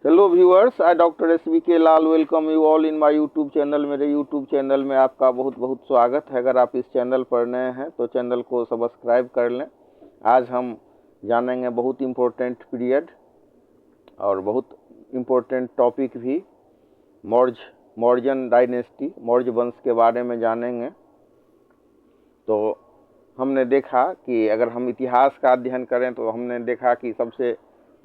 Hello viewers, I doctor SVK Lal welcome you all in my YouTube channel. मेरे YouTube channel में आपका बहुत बहुत स्वागत है। अगर आप इस चैनल पर नए हैं तो चैनल को सब्सक्राइब कर लें। आज हम जानेंगे बहुत इम्पोर्टेंट पीरियड और बहुत इम्पोर्टेंट टॉपिक भी, मौर्यन डायनेस्टी, मौर्य वंश के बारे में जानेंगे। तो हमने देखा कि अगर हम इतिहास का अध्ययन करें तो हमने देखा कि सबसे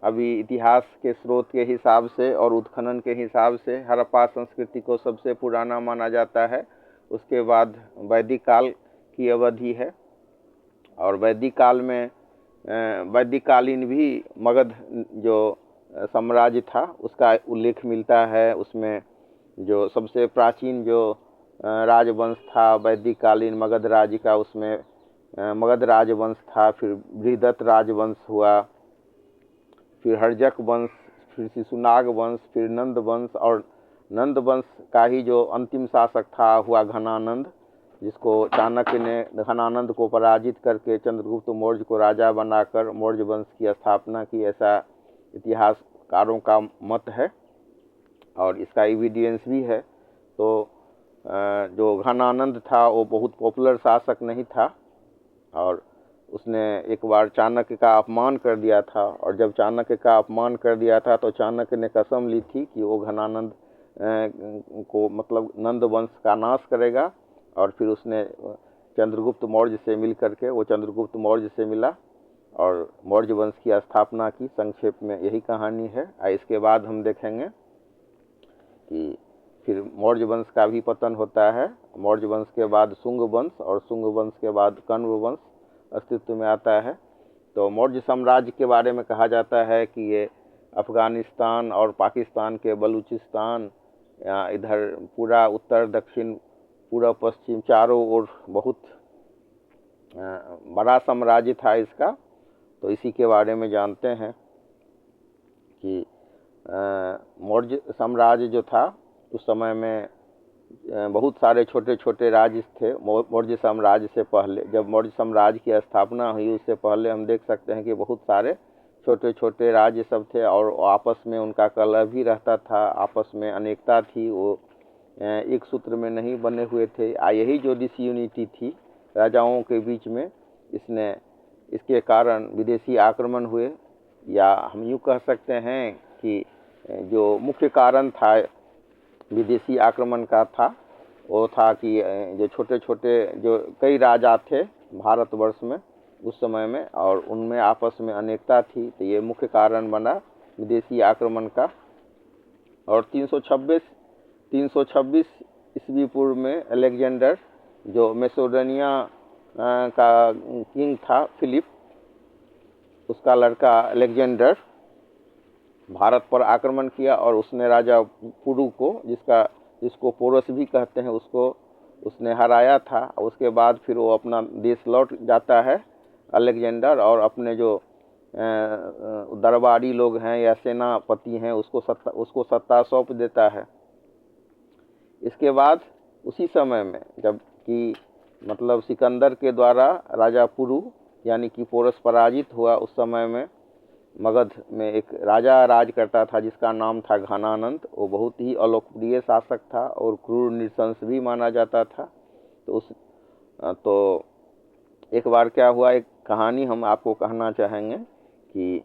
अभी इतिहास के स्रोत के हिसाब से और उत्खनन के हिसाब से हड़प्पा संस्कृति को सबसे पुराना माना जाता है। उसके बाद वैदिक काल की अवधि है और वैदिक काल में वैदिक कालीन भी मगध जो साम्राज्य था उसका उल्लेख मिलता है। उसमें जो सबसे प्राचीन जो राजवंश था वैदिक कालीन मगध राज्य का, उसमें मगध राजवंश था। फिर बृहदत्त राजवंश हुआ, फिर हर्जक वंश, फिर शिशुनाग वंश, फिर नंद वंश, और नंद वंश का ही जो अंतिम शासक था हुआ घनानंद, जिसको चाणक्य ने घनानंद को पराजित करके चंद्रगुप्त मौर्य को राजा बनाकर मौर्य वंश की स्थापना की, ऐसा इतिहासकारों का मत है और इसका एविडेंस भी है। तो जो घनानंद था वो बहुत पॉपुलर शासक नहीं था और उसने एक बार चाणक्य का अपमान कर दिया था, और जब चाणक्य का अपमान कर दिया था तो चाणक्य ने कसम ली थी कि वो घनानंद को मतलब नंद वंश का नाश करेगा। और फिर उसने चंद्रगुप्त मौर्य से मिल करके, वो चंद्रगुप्त मौर्य से मिला और मौर्य वंश की स्थापना की। संक्षेप में यही कहानी है। इसके बाद हम देखेंगे कि फिर मौर्य वंश का भी पतन होता है। मौर्य वंश के बाद शुंग वंश और शुंग वंश के बाद कण्व वंश अस्तित्व में आता है। तो मौर्य साम्राज्य के बारे में कहा जाता है कि ये अफ़गानिस्तान और पाकिस्तान के बलूचिस्तान, इधर पूरा उत्तर दक्षिण पूर्व पश्चिम चारों ओर बहुत बड़ा साम्राज्य था इसका। तो इसी के बारे में जानते हैं कि मौर्य साम्राज्य जो था उस समय में बहुत सारे छोटे छोटे राज्य थे। मौर्य साम्राज्य से पहले, जब मौर्य साम्राज्य की स्थापना हुई उससे पहले हम देख सकते हैं कि बहुत सारे छोटे छोटे राज्य सब थे और आपस में उनका कलह भी रहता था, आपस में अनेकता थी, वो एक सूत्र में नहीं बने हुए थे। यही जो डिसयूनिटी थी राजाओं के बीच में, इसके कारण विदेशी आक्रमण हुए, या हम यूँ कह सकते हैं कि जो मुख्य कारण था विदेशी आक्रमण का था वो था कि जो छोटे छोटे जो कई राजा थे भारतवर्ष में उस समय में, और उनमें आपस में अनेकता थी, तो ये मुख्य कारण बना विदेशी आक्रमण का। और 326 ईस्वी पूर्व में अलेक्जेंडर, जो मैसेडोनिया का किंग था फिलिप, उसका लड़का अलेक्जेंडर भारत पर आक्रमण किया और उसने राजा पुरु को, जिसको पोरस भी कहते हैं, उसने हराया था। उसके बाद फिर वो अपना देश लौट जाता है अलेक्जेंडर, और अपने जो दरबारी लोग हैं या सेनापति हैं उसको सत्ता सौंप देता है। इसके बाद उसी समय में जब कि मतलब सिकंदर के द्वारा राजा पुरु यानी कि पोरस पराजित हुआ, उस समय में मगध में एक राजा राज करता था जिसका नाम था घनानंद। वो बहुत ही अलोकप्रिय शासक था और क्रूर नृशंस भी माना जाता था। तो एक बार क्या हुआ, एक कहानी हम आपको कहना चाहेंगे कि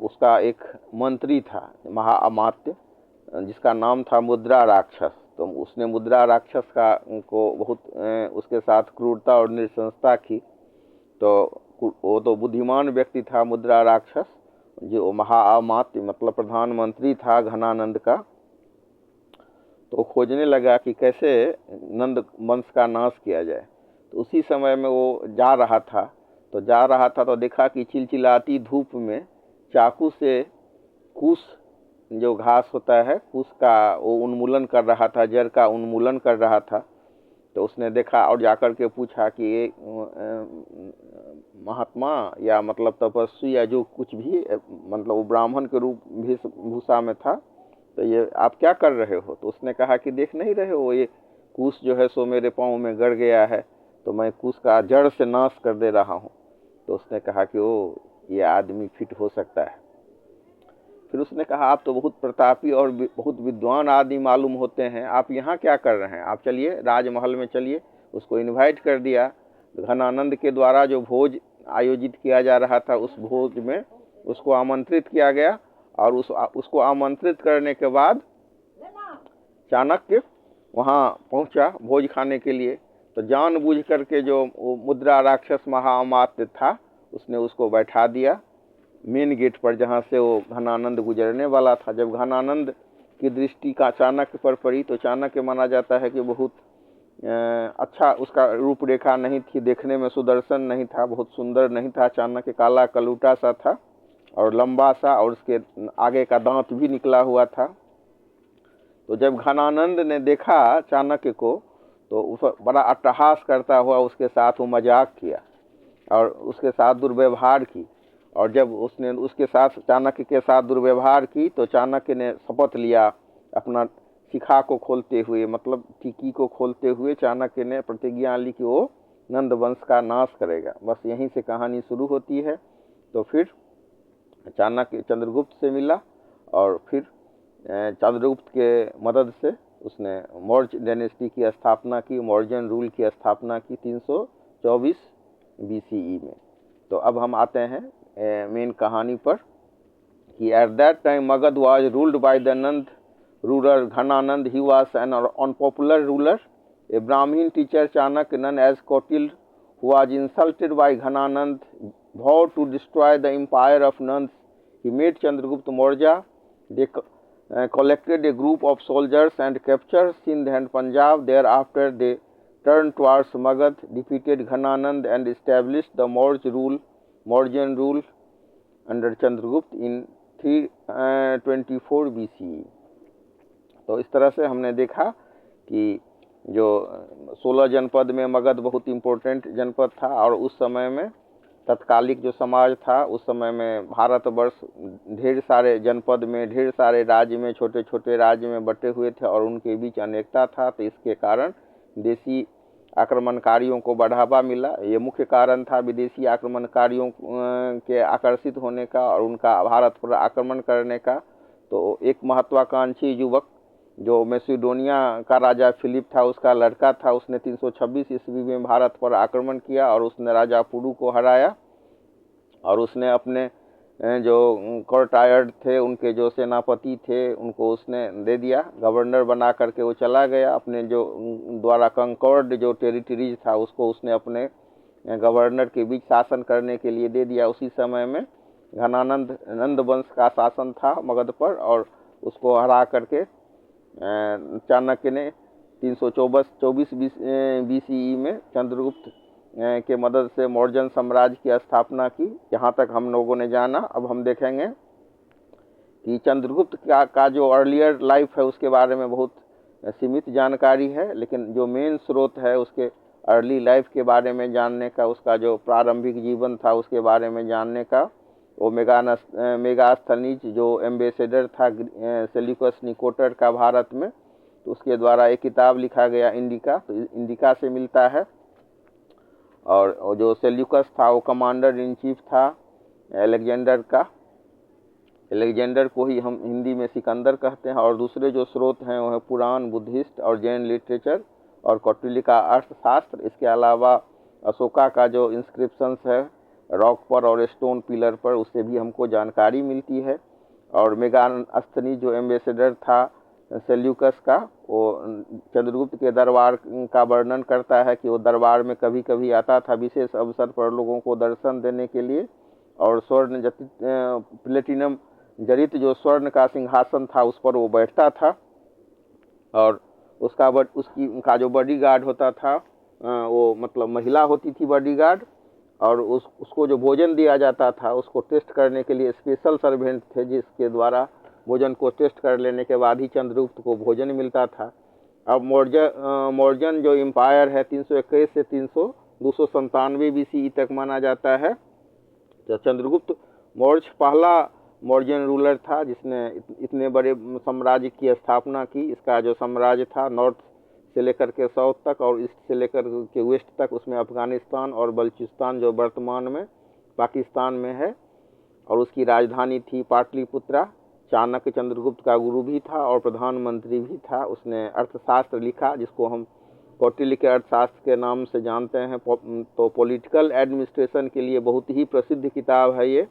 उसका एक मंत्री था महाअमात्य, जिसका नाम था मुद्रा राक्षस। तो उसने मुद्रा राक्षस को बहुत उसके साथ क्रूरता और नृशंसता की। तो वो तो बुद्धिमान व्यक्ति था मुद्रा राक्षस, जो महाअमात्य मतलब प्रधानमंत्री था घनानंद का। तो खोजने लगा कि कैसे नंद वंश का नाश किया जाए। तो उसी समय में वो जा रहा था तो देखा कि चिलचिलाती धूप में चाकू से कुश, जो घास होता है कुश का, वो उन्मूलन कर रहा था, जड़ का उन्मूलन कर रहा था। तो उसने देखा और जाकर के पूछा कि ये महात्मा या मतलब तपस्वी या जो कुछ भी, मतलब वो ब्राह्मण के रूप वेशभूषा में था, तो ये आप क्या कर रहे हो? तो उसने कहा कि देख नहीं रहे हो, ये कुश जो है सो मेरे पाँव में गड़ गया है, तो मैं कुश का जड़ से नाश कर दे रहा हूँ। तो उसने कहा कि ओ, ये आदमी फिट हो सकता है। फिर उसने कहा, आप तो बहुत प्रतापी और बहुत विद्वान आदमी मालूम होते हैं, आप यहाँ क्या कर रहे हैं, आप चलिए राजमहल में चलिए। उसको इनवाइट कर दिया। घनानंद के द्वारा जो भोज आयोजित किया जा रहा था, उस भोज में उसको आमंत्रित किया गया। और उसको आमंत्रित करने के बाद चाणक्य वहाँ पहुँचा भोज खाने के लिए। तो जानबूझ करके जो मुद्रा राक्षस महाअमात्य था, उसने उसको बैठा दिया मेन गेट पर, जहाँ से वो घनानंद गुजरने वाला था। जब घनानंद की दृष्टि का चाणक्य पर पड़ी, तो चाणक्य माना जाता है कि बहुत अच्छा उसका रूपरेखा नहीं थी, देखने में सुदर्शन नहीं था, बहुत सुंदर नहीं था। चाणक्य काला कलूटा सा था और लंबा सा, और उसके आगे का दांत भी निकला हुआ था। तो जब घनानंद ने देखा चाणक्य को, तो उस बड़ा अट्टहास करता हुआ उसके साथ वो मजाक किया और उसके साथ दुर्व्यवहार की। और जब उसने उसके साथ चाणक्य के साथ दुर्व्यवहार की, तो चाणक्य ने शपथ लिया अपना शिखा को खोलते हुए, मतलब टीकी को खोलते हुए चाणक्य ने प्रतिज्ञा ली कि वो नंद वंश का नाश करेगा। बस यहीं से कहानी शुरू होती है। तो फिर चाणक्य चंद्रगुप्त से मिला और फिर चंद्रगुप्त के मदद से उसने मौर्य डायनेस्टी की स्थापना की, मौर्यन रूल की स्थापना की 324 BCE में। तो अब हम आते हैं मेन कहानी पर कि at that time Magadh was ruled by the Nand ruler Ghananand. He was an unpopular ruler. A Brahmin teacher Chanakya, known as Kautil, who was insulted by Ghananand, vowed to destroy the empire of Nands. He met Chandragupta Maurya. They collected a group of soldiers and captured Sindh and Punjab. Thereafter, they turned towards Magad, defeated Ghananand, and established the Mauryan rule under Chandragupta in 324 BCE. तो इस तरह से हमने देखा कि जो 16 जनपद में मगध बहुत इम्पोर्टेंट जनपद था, और उस समय में तत्कालिक जो समाज था, उस समय में भारतवर्ष ढेर सारे जनपद में, ढेर सारे राज्य में, छोटे छोटे राज्य में बटे हुए थे और उनके बीच अनेकता था। तो इसके कारण देशी आक्रमणकारियों को बढ़ावा मिला। ये मुख्य कारण था विदेशी आक्रमणकारियों के आकर्षित होने का और उनका भारत पर आक्रमण करने का। तो एक महत्वाकांक्षी युवक जो मैसिडोनिया का राजा फिलिप था, उसका लड़का था, उसने 326 ईस्वी में भारत पर आक्रमण किया और उसने राजा पुरु को हराया। और उसने अपने जो कॉर्टायर्ड थे, उनके जो सेनापति थे, उनको उसने दे दिया, गवर्नर बना करके वो चला गया। अपने जो द्वारा कंकॉर्ड जो टेरिटरीज था, उसको उसने अपने गवर्नर के बीच शासन करने के लिए दे दिया। उसी समय में घनानंद नंद वंश का शासन था मगध पर, और उसको हरा करके चाणक्य ने 324 BCE में चंद्रगुप्त के मदद से मौर्यन साम्राज्य की स्थापना की। यहाँ तक हम लोगों ने जाना। अब हम देखेंगे कि चंद्रगुप्त का जो अर्लियर लाइफ है उसके बारे में बहुत सीमित जानकारी है, लेकिन जो मेन स्रोत है उसके अर्ली लाइफ के बारे में जानने का, उसका जो प्रारंभिक जीवन था उसके बारे में जानने का, वो मेगास्थनीज जो एम्बेसडर था सेल्यूकस निकोटर का भारत में, तो उसके द्वारा एक किताब लिखा गया इंडिका, तो इंडिका से मिलता है। और जो सेल्यूकस था वो कमांडर इन चीफ था अलेक्जेंडर का। अलेक्जेंडर को ही हम हिंदी में सिकंदर कहते हैं। और दूसरे जो स्रोत हैं वो है पुराण, बुद्धिस्ट और जैन लिटरेचर और कौटिल्य का अर्थशास्त्र। इसके अलावा अशोका का जो इंस्क्रिप्शंस है रॉक पर और स्टोन पिलर पर, उससे भी हमको जानकारी मिलती है। और मेगास्थनी जो एम्बेसडर था सेल्यूकस का, वो चंद्रगुप्त के दरबार का वर्णन करता है कि वो दरबार में कभी कभी आता था विशेष अवसर पर लोगों को दर्शन देने के लिए, और स्वर्ण प्लेटिनम जड़ित जो स्वर्ण का सिंहासन था उस पर वो बैठता था। और उसका जो बॉडीगार्ड होता था वो मतलब महिला होती थी बॉडीगार्ड, और उसको जो भोजन दिया जाता था उसको टेस्ट करने के लिए स्पेशल सर्वेंट थे, जिसके द्वारा भोजन को टेस्ट कर लेने के बाद ही चंद्रगुप्त को भोजन मिलता था। अब मौर्यन जो एम्पायर है 321 से 297 BCE तक माना जाता है। तो चंद्रगुप्त मौर्य पहला मौर्यन रूलर था जिसने इतने बड़े साम्राज्य की स्थापना की। इसका जो साम्राज्य था नॉर्थ से लेकर के साउथ तक और ईस्ट से लेकर के वेस्ट तक, उसमें अफगानिस्तान और बलूचिस्तान जो वर्तमान में पाकिस्तान में है, और उसकी राजधानी थी पाटलिपुत्रा। चाणक्य चंद्रगुप्त का गुरु भी था और प्रधानमंत्री भी था। उसने अर्थशास्त्र लिखा, जिसको हम कौटिल्य के अर्थशास्त्र के नाम से जानते हैं। तो पॉलिटिकल एडमिनिस्ट्रेशन के लिए बहुत ही प्रसिद्ध किताब है ये।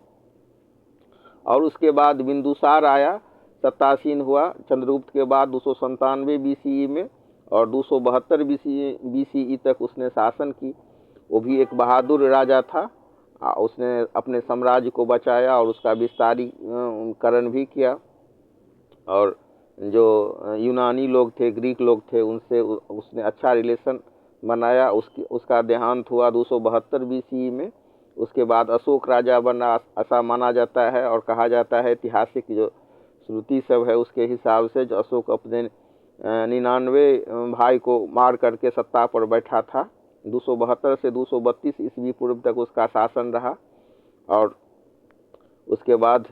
और उसके बाद बिंदुसार आया, सत्तासीन हुआ चंद्रगुप्त के बाद 297 BCE में, और 272 BCE तक उसने शासन की। वो भी एक बहादुर राजा था। उसने अपने साम्राज्य को बचाया और उसका विस्तारीकरण भी किया। और जो यूनानी लोग थे, ग्रीक लोग थे, उनसे उसने अच्छा रिलेशन बनाया। उसका देहांत हुआ 272 BCE में। उसके बाद अशोक राजा बना, ऐसा माना जाता है और कहा जाता है। ऐतिहासिक जो श्रुति सब है उसके हिसाब से जो अशोक अपने 99 भाई को मार करके सत्ता पर बैठा था। 272 से 232 ईस्वी पूर्व तक उसका शासन रहा। और उसके बाद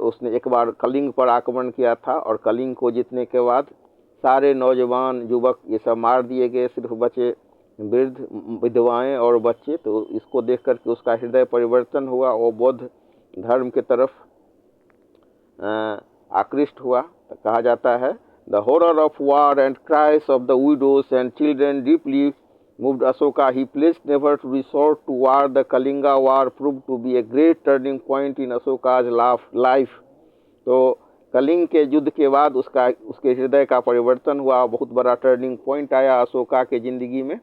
उसने एक बार कलिंग पर आक्रमण किया था, और कलिंग को जीतने के बाद सारे नौजवान युवक ये सब मार दिए गए, सिर्फ बचे वृद्ध, विधवाएं और बच्चे। तो इसको देख करके उसका हृदय परिवर्तन हुआ, वो बौद्ध धर्म के तरफ आकृष्ट हुआ। तो कहा जाता है, the horror of war and cries of the widows and children deeply moved Ashoka. He pledged never to resort to war. The Kalinga War proved to be a great turning point in Ashoka's life. तो कलिंग के युद्ध के बाद उसके हृदय का परिवर्तन हुआ, बहुत बड़ा टर्निंग पॉइंट आया अशोका के जिंदगी में।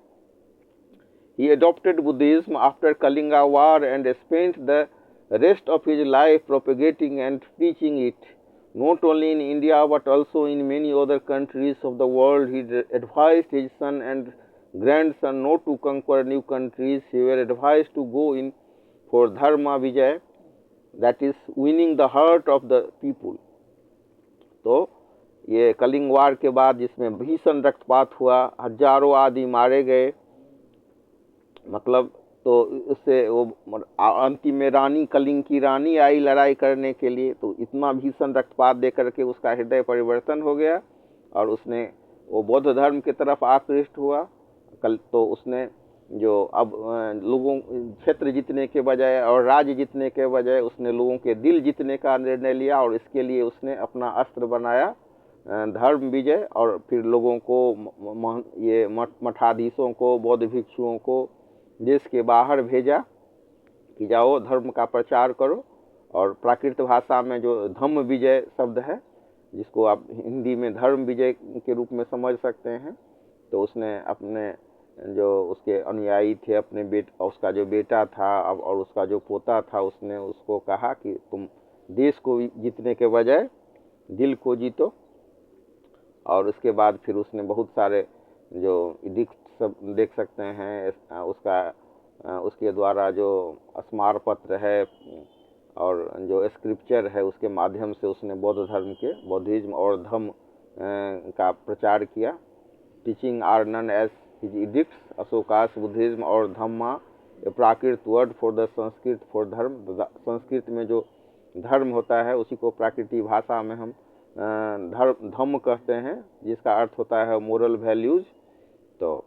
He adopted Buddhism after Kalinga War and spent the rest of his life propagating and preaching it. Not only in India but also in many other countries of the world. He advised his son and grandson not to conquer new countries. He were advised to go in for dharma vijay, that is winning the heart of the people. तो ये कलिंग वार के बाद जिसमें भीषण रक्तपात हुआ, हजारों आदमी मारे गए, मतलब तो उससे वो अंतिम में रानी, कलिंग की रानी आई लड़ाई करने के लिए। तो इतना भीषण रक्तपात दे करके उसका हृदय परिवर्तन हो गया और उसने वो बौद्ध धर्म की तरफ आकृष्ट हुआ। तो उसने जो अब लोगों क्षेत्र जीतने के बजाय और राज्य जीतने के बजाय उसने लोगों के दिल जीतने का निर्णय लिया, और इसके लिए उसने अपना अस्त्र बनाया धर्म विजय। और फिर लोगों को, ये मठाधीशों को, बौद्ध भिक्षुओं को देश के बाहर भेजा कि जाओ धर्म का प्रचार करो। और प्राकृत भाषा में जो धम्म विजय शब्द है, जिसको आप हिंदी में धर्म विजय के रूप में समझ सकते हैं, तो उसने अपने जो उसके अनुयायी थे, अपने उसका जो बेटा था और उसका जो पोता था, उसने उसको कहा कि तुम देश को जीतने के बजाय दिल को जीतो। और उसके बाद फिर उसने बहुत सारे जो एडिक्ट सब देख सकते हैं, उसके द्वारा जो स्मार पत्र है और जो स्क्रिप्चर है, उसके माध्यम से उसने बौद्ध धर्म के, बौद्धिज्म और धम्म का प्रचार किया। Teaching are none as his edicts, Ashoka's Buddhism और Dhamma, a Prakrit word for the Sanskrit for dharma. Sanskrit में जो धर्म होता है उसी को प्राकृतिक भाषा में हम धम्म कहते हैं, जिसका अर्थ होता है मोरल वैल्यूज। तो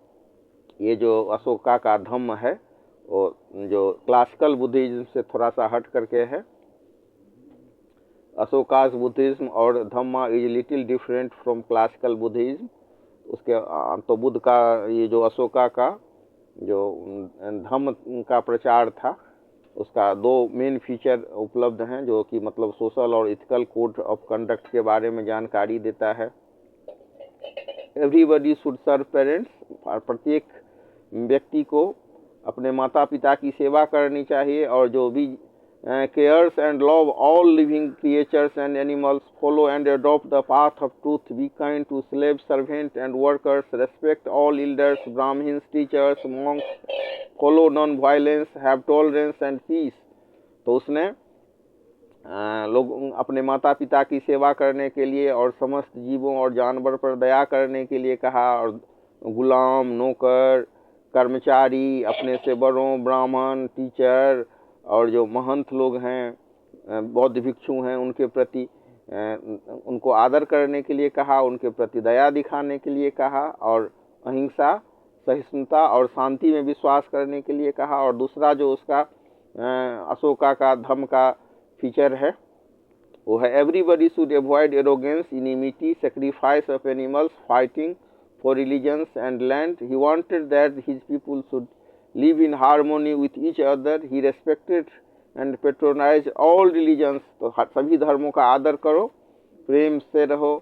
ये जो अशोका का धम्म है वो जो क्लासिकल बुद्धिज्म से थोड़ा सा हट करके है। अशोकास बुद्धिज्म और Dhamma is little different from classical Buddhism. उसके तो बुद्ध का ये जो अशोका का जो धम्म का प्रचार था, उसका दो मेन फीचर उपलब्ध हैं, जो कि मतलब सोशल और इथिकल कोड ऑफ कंडक्ट के बारे में जानकारी देता है। एवरीबडी शुड सर्व पेरेंट्स, प्रत्येक व्यक्ति को अपने माता पिता की सेवा करनी चाहिए। और जो भी cares and love all living creatures and animals, follow and adopt the path of truth, be kind to slaves, servants and workers, respect all elders, Brahmins, teachers, monks, follow non-violence, have tolerance and peace। तो उसने लोग अपने माता पिता की सेवा करने के लिए और समस्त जीवों और जानवर पर दया करने के लिए कहा। और गुलाम, नौकर, कर्मचारी, अपने से बड़ों, ब्राह्मण, टीचर और जो महंत लोग हैं, बौद्ध भिक्षु हैं, उनके प्रति उनको आदर करने के लिए कहा, उनके प्रति दया दिखाने के लिए कहा, और अहिंसा, सहिष्णुता और शांति में विश्वास करने के लिए कहा। और दूसरा जो उसका अशोका का धम्म का फीचर है वो है everybody should avoid arrogance, enmity, sacrifice of animals, fighting for religions and land. He wanted that his people should live in harmony with each other. He respected and patronized all religions. तो सभी धर्मों का आदर करो, प्रेम से रहो,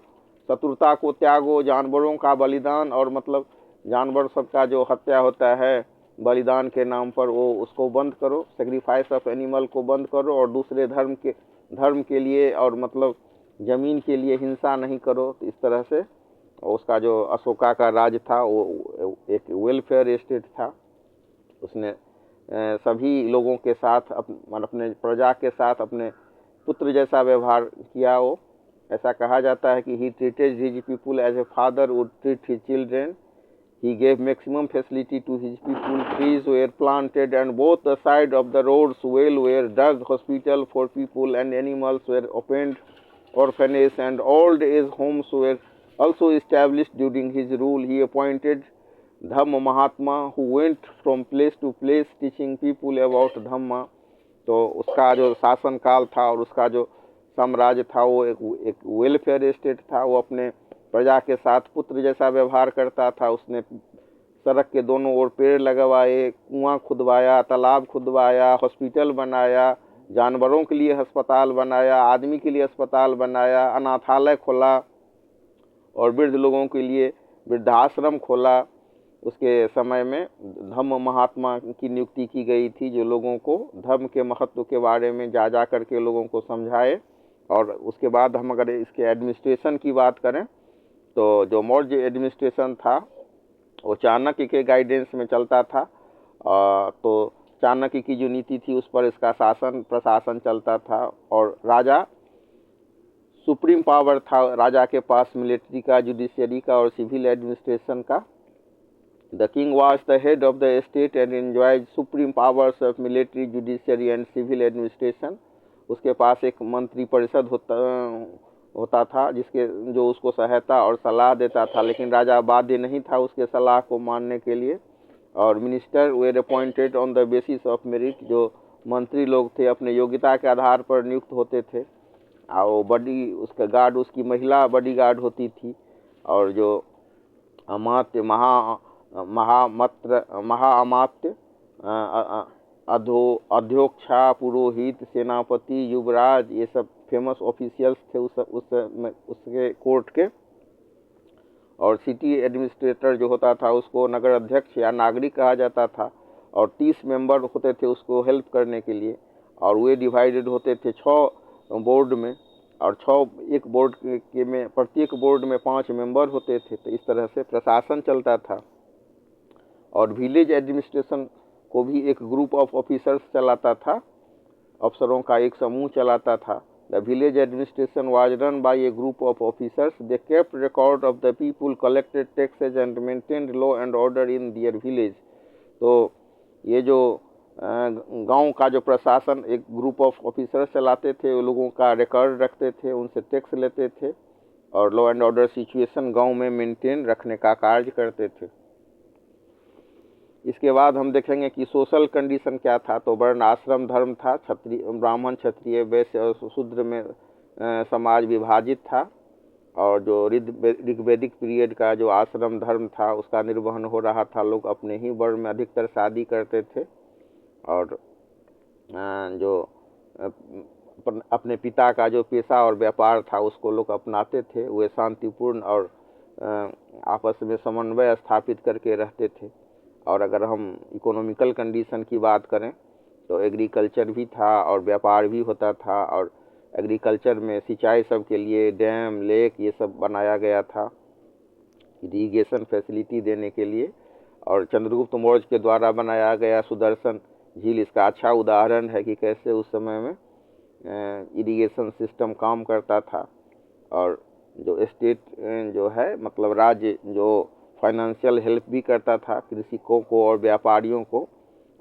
शत्रुता को त्यागो, जानवरों का बलिदान और मतलब जानवर सबका जो हत्या होता है बलिदान के नाम पर वो उसको बंद करो, सेक्रीफाइस ऑफ एनिमल को बंद करो और दूसरे धर्म के लिए और मतलब जमीन के लिए हिंसा नहीं करो. तो इस तरह से उसका जो अशोका का राज था वो एक वेलफेयर स्टेट था. उसने सभी लोगों के साथ अपने प्रजा के साथ अपने पुत्र जैसा व्यवहार किया. वो ऐसा कहा जाता है कि he treated his people as a father would treat his children. He gave maximum facility to his people. Trees were planted and both the side of the roads well were dug. Hospital for people and animals were opened. Orphanage and old age homes were also established during his rule. He appointed Dhamma Mahatma who went from place to place teaching people about Dhamma. तो उसका जो शासन काल था और उसका जो साम्राज्य था वो एक वेलफेयर स्टेट था. वो अपने प्रजा के साथ पुत्र जैसा व्यवहार करता था. उसने सड़क के दोनों ओर पेड़ लगवाए, कुआं खुदवाया, तालाब खुदवाया, हॉस्पिटल बनाया, जानवरों के लिए अस्पताल बनाया, आदमी के लिए अस्पताल बनाया, अनाथालय खोला और वृद्ध लोगों के लिए वृद्धाश्रम खोला. उसके समय में धम्म महात्मा की नियुक्ति की गई थी जो लोगों को धर्म के महत्व के बारे में जा करके लोगों को समझाए. और उसके बाद हम अगर इसके एडमिनिस्ट्रेशन की बात करें तो जो मौर्य एडमिनिस्ट्रेशन था वो चाणक्य के गाइडेंस में चलता था. तो चाणक्य की जो नीति थी उस पर इसका प्रशासन चलता था. और राजा सुप्रीम पावर था राजा के पास मिलिट्री का, जुडिशरी का और सिविल एडमिनिस्ट्रेशन का. The king was the head of the state and enjoyed supreme powers of military, judiciary and civil administration. उसके पास एक मंत्री परिषद होता था जो उसको सहायता और सलाह देता था, लेकिन राजा बाध्य नहीं था उसके सलाह को मानने के लिए. और minister were appointed on the basis of merit. जो मंत्री लोग थे अपने योग्यता के आधार पर नियुक्त होते थे. और उसका गार्ड उसकी महिला बॉडी गार्ड होती थी. और जो अमात्य महाअमात्य, अध्यक्षा, पुरोहित, सेनापति, युवराज, ये सब फेमस ऑफिशियल्स थे उसके कोर्ट के. और सिटी एडमिनिस्ट्रेटर जो होता था उसको नगर अध्यक्ष या नागरिक कहा जाता था. और 30 मेंबर होते थे उसको हेल्प करने के लिए. और वे डिवाइडेड होते थे 6 बोर्ड में. और एक बोर्ड में प्रत्येक बोर्ड में 5 मेंबर होते थे. तो इस तरह से प्रशासन चलता था. और विलेज एडमिनिस्ट्रेशन को भी एक ग्रुप ऑफ ऑफिसर्स चलाता था, अफसरों का एक समूह चलाता था. The village administration was run by A group of officers. They kept record of the people, collected taxes and maintained law and order in their village. तो ये जो गांव का जो प्रशासन एक ग्रुप ऑफ ऑफिसर्स चलाते थे, वो लोगों का रिकॉर्ड रखते थे, उनसे टैक्स लेते थे और लॉ एंड ऑर्डर सिचुएशन गांव में मेंटेन रखने का कार्य करते थे. इसके बाद हम देखेंगे कि सोशल कंडीशन क्या था. तो वर्ण आश्रम धर्म था. ब्राह्मण, क्षत्रिय, वैश्य और शूद्र में समाज विभाजित था. और जो ऋग्वैदिक पीरियड का जो आश्रम धर्म था उसका निर्वहन हो रहा था. लोग अपने ही वर्ण में अधिकतर शादी करते थे और जो अपने पिता का जो पेशा और व्यापार था उसको लोग अपनाते थे. वे शांतिपूर्ण और आपस में समन्वय स्थापित करके रहते थे. और अगर हम इकोनॉमिकल कंडीशन की बात करें तो एग्रीकल्चर भी था और व्यापार भी होता था. और एग्रीकल्चर में सिंचाई सब के लिए डैम, लेक ये सब बनाया गया था इरिगेशन फैसिलिटी देने के लिए. और चंद्रगुप्त मौर्य के द्वारा बनाया गया सुदर्शन झील इसका अच्छा उदाहरण है कि कैसे उस समय में इरिगेशन सिस्टम काम करता था. और जो स्टेट जो है मतलब राज्य जो फाइनेंशियल हेल्प भी करता था कृषकों को और व्यापारियों को.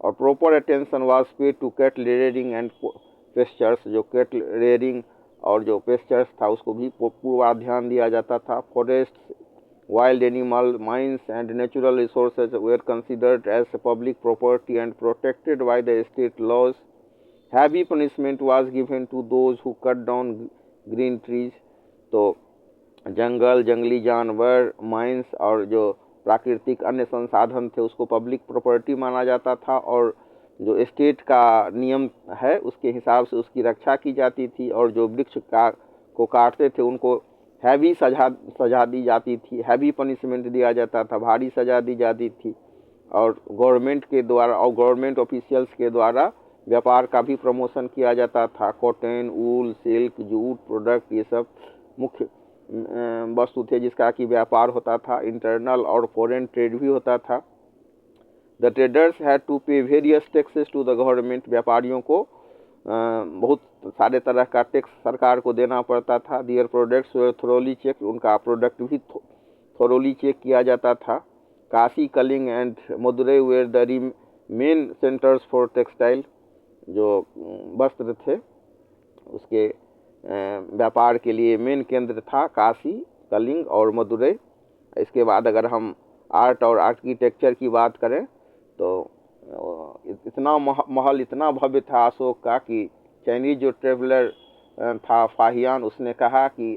और proper attention was paid to cattle rearing and pastures. जो कैटल रेयरिंग और जो पेस्चर्स था उसको भी पूरा ध्यान दिया जाता था. Forest, wild animal, mines and natural resources were considered as public property and protected by the state laws. Heavy punishment was given to those who cut down green trees. तो जंगल, जंगली जानवर, माइंस और जो प्राकृतिक अन्य संसाधन थे उसको पब्लिक प्रॉपर्टी माना जाता था, और जो स्टेट का नियम है उसके हिसाब से उसकी रक्षा की जाती थी। और जो वृक्ष को काटते थे उनको हैवी सजा दी जाती थी, हैवी पनिशमेंट दिया जाता था, भारी सजा दी जाती थी। और गवर्नमेंट के द्वारा और गवर्नमेंट ऑफिशियल्स के द्वारा व्यापार का भी प्रमोशन किया जाता था। कॉटन, वूल, सिल्क, जूट प्रोडक्ट, ये सब मुख्य वस्तु थे जिसका कि व्यापार होता था। इंटरनल और फॉरेन ट्रेड भी होता था। The traders had to pay various taxes to the government. व्यापारियों को बहुत सारे तरह का टैक्स सरकार को देना पड़ता था। Their products were thoroughly check. उनका प्रोडक्ट भी थोरोली चेक किया जाता था। Kashi, Kalinga and Madurai were the main centres for textile. जो वस्त्र थे उसके व्यापार के लिए मेन केंद्र था काशी, कलिंग और मदुरई। इसके बाद अगर हम आर्ट और आर्किटेक्चर की बात करें तो इतना महल इतना भव्य था अशोक का कि चाइनीज जो ट्रेवलर था फाहियान, उसने कहा कि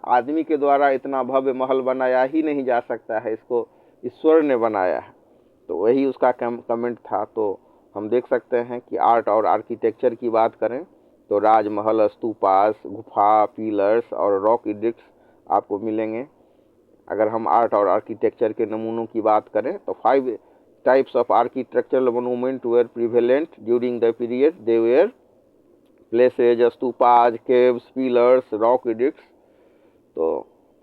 आदमी के द्वारा इतना भव्य महल बनाया ही नहीं जा सकता है, इसको ईश्वर ने बनाया है। तो वही उसका कमेंट था। तो हम देख सकते हैं कि आर्ट और आर्किटेक्चर की बात करें तो राजमहल, स्तूपास, गुफा, पिलर्स और रॉक एडिक्ट्स आपको मिलेंगे। अगर हम आर्ट और आर्किटेक्चर के नमूनों की बात करें तो 5 types of architectural monument were prevalent during the period. They were places, stupas, caves, pillars, rock edicts। तो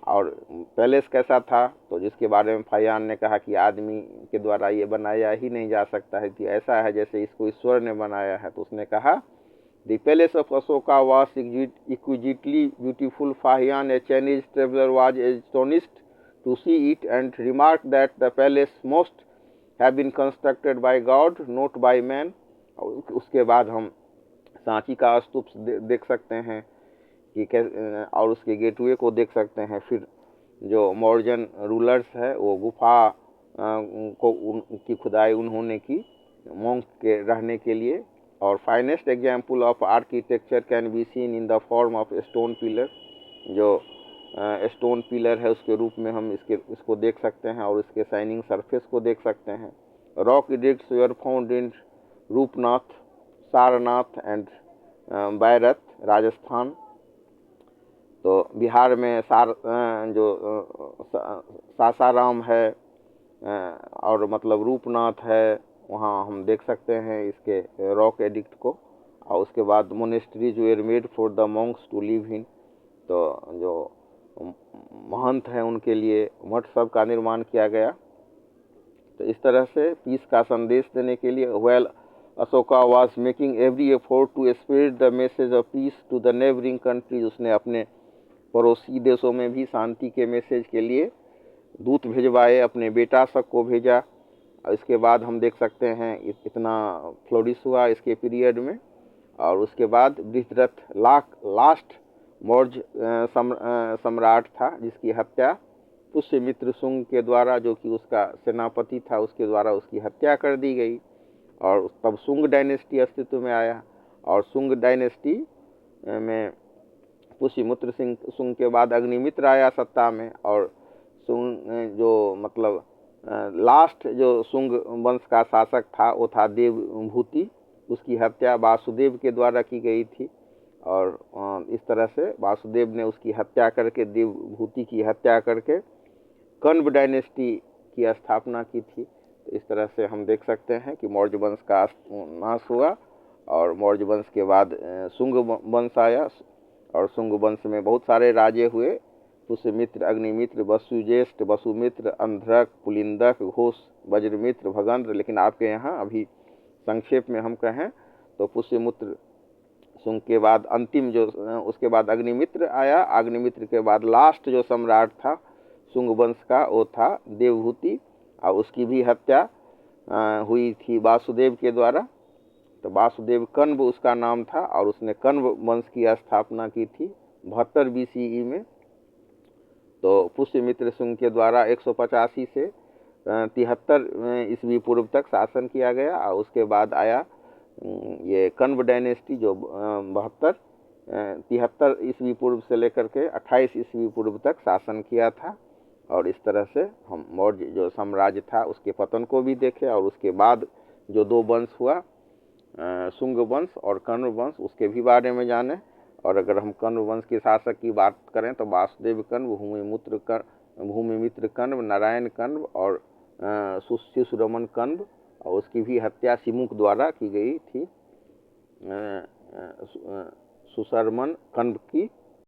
और पैलेस कैसा था तो जिसके बारे में फाहियान ने कहा कि आदमी के द्वारा ये बनाया ही नहीं जा सकता है, कि ऐसा है जैसे इसको ईश्वर ने बनाया है। तो उसने कहा The palace of Ashoka was exquisitely beautiful. Fahiyan, a Chinese traveler, was astonished to see it and remarked that the palace must have been constructed by God, not by man। उसके बाद हम सांची का स्तूप देख सकते हैं कि और उसके गेटवे को देख सकते हैं। फिर जो मौर्जन रूलर्स है वो गुफा की खुदाई उन्होंने की मोंक के रहने के लिए। और finest example of architecture can be seen in the form of stone pillar. जो स्टोन पिलर है उसके रूप में हम इसको देख सकते हैं और इसके शाइनिंग सरफेस को देख सकते हैं। Rock edicts were found in Rupnath, Sarnath and Bairat, Rajasthan. तो बिहार में सासाराम है और मतलब रूपनाथ है, वहाँ हम देख सकते हैं इसके रॉक एडिक्ट को। और उसके बाद monasteries were made for the monks to live in. तो जो महंत हैं उनके लिए मठ सब का निर्माण किया गया। तो इस तरह से पीस का संदेश देने के लिए well Ashoka was making every effort to spread the message of peace to the neighbouring countries. उसने अपने पड़ोसी देशों में भी शांति के मैसेज के लिए दूत भिजवाए, अपने बेटा सब को भेजा। इसके बाद हम देख सकते हैं इतना फ्लोरिश हुआ इसके पीरियड में। और उसके बाद बृहद्रथ लास्ट मौर्य सम्राट था जिसकी हत्या पुष्यमित्र शुंग के द्वारा, जो कि उसका सेनापति था, उसके द्वारा उसकी हत्या कर दी गई। और तब शुंग डायनेस्टी अस्तित्व में आया। और शुंग डायनेस्टी में पुष्यमित्र शुंग के बाद अग्निमित्र आया सत्ता में। और शुंग जो मतलब लास्ट जो शुंग वंश का शासक था वो था देवभूति। उसकी हत्या वासुदेव के द्वारा की गई थी। और इस तरह से वासुदेव ने उसकी हत्या करके, देवभूति की हत्या करके कण्व डायनेस्टी की स्थापना की थी। तो इस तरह से हम देख सकते हैं कि मौर्य वंश का नाश हुआ और मौर्य वंश के बाद शुंग वंश आया। और शुंग वंश में बहुत सारे राजे हुए, पुष्यमित्र, अग्निमित्र, वसुज्येष्ठ, वसुमित्र, अंधरक, पुलिंदक, घोष, वज्रमित्र, भगंद्र। लेकिन आपके यहाँ अभी संक्षेप में हम कहें तो पुष्यमित्र शुंग के बाद अंतिम जो उसके बाद अग्निमित्र आया। अग्निमित्र के बाद लास्ट जो सम्राट था शुंग वंश का वो था देवभूति, और उसकी भी हत्या हुई थी वासुदेव के द्वारा। तो वासुदेव कण्व उसका नाम था और उसने कण्व वंश की स्थापना की थी 72 BCE में। तो पुष्यमित्र शुंग के द्वारा 185 से 73 ईस्वी पूर्व तक शासन किया गया। और उसके बाद आया ये कण्व डायनेस्टी जो 72 73 ईस्वी पूर्व से लेकर के 28 ईस्वी पूर्व तक शासन किया था। और इस तरह से हम मौर्य जो साम्राज्य था उसके पतन को भी देखे, और उसके बाद जो दो वंश हुआ, शुंग वंश और कण्व वंश, उसके भी बारे में जाने। और अगर हम कण्व वंश के शासक की बात करें तो वासुदेव कण्व, भूमिमित्र कण्व, नारायण कण्व और शिशुरमन कण्व, और उसकी भी हत्या सिमुक द्वारा की गई थी। सुशर्मन कण्व की